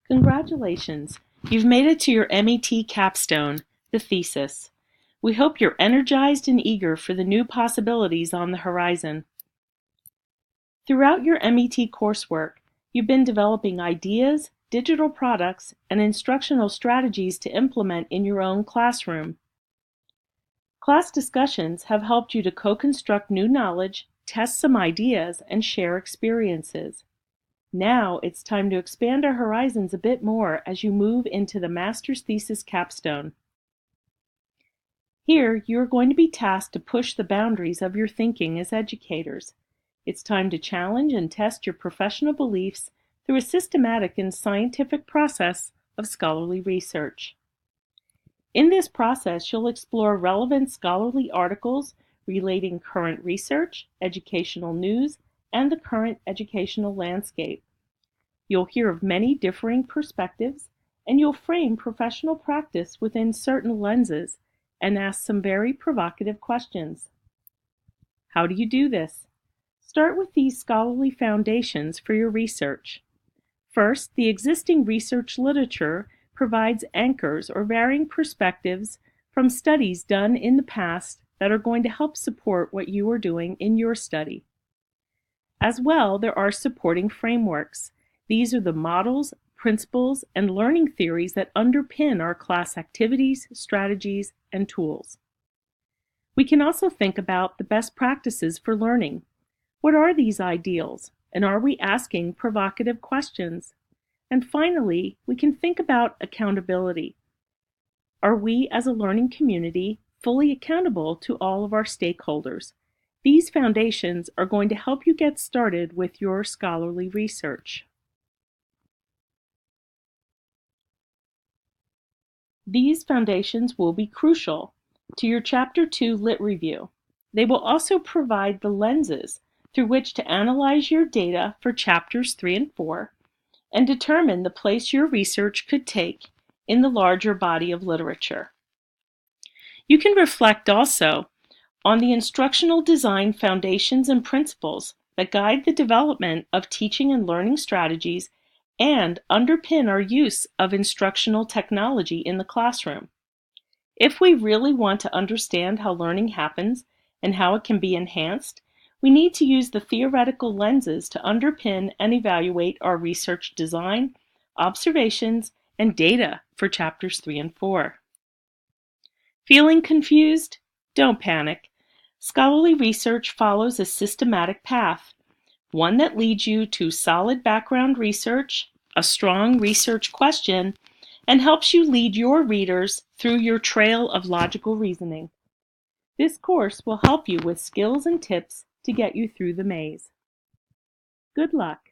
Congratulations! You've made it to your MET capstone, the thesis. We hope you're energized and eager for the new possibilities on the horizon. Throughout your MET coursework, you've been developing ideas, digital products, and instructional strategies to implement in your own classroom. Class discussions have helped you to co-construct new knowledge, test some ideas, and share experiences. Now it's time to expand our horizons a bit more as you move into the master's thesis capstone. Here, you are going to be tasked to push the boundaries of your thinking as educators. It's time to challenge and test your professional beliefs through a systematic and scientific process of scholarly research. In this process, you'll explore relevant scholarly articles relating current research, educational news, and the current educational landscape. You'll hear of many differing perspectives, and you'll frame professional practice within certain lenses and ask some very provocative questions. How do you do this? Start with these scholarly foundations for your research. First, the existing research literature provides anchors or varying perspectives from studies done in the past that are going to help support what you are doing in your study. As well, there are supporting frameworks. These are the models, principles, and learning theories that underpin our class activities, strategies, and tools. We can also think about the best practices for learning. What are these ideals, and are we asking provocative questions? And finally, we can think about accountability. Are we as a learning community fully accountable to all of our stakeholders? These foundations are going to help you get started with your scholarly research. These foundations will be crucial to your Chapter 2 Lit Review. They will also provide the lenses through which to analyze your data for Chapters 3 and 4 and determine the place your research could take in the larger body of literature. You can reflect also on the instructional design foundations and principles that guide the development of teaching and learning strategies and underpin our use of instructional technology in the classroom. If we really want to understand how learning happens and how it can be enhanced, we need to use the theoretical lenses to underpin and evaluate our research design, observations, and data for Chapters 3 and 4. Feeling confused? Don't panic. Scholarly research follows a systematic path, one that leads you to solid background research, a strong research question, and helps you lead your readers through your trail of logical reasoning. This course will help you with skills and tips to get you through the maze. Good luck!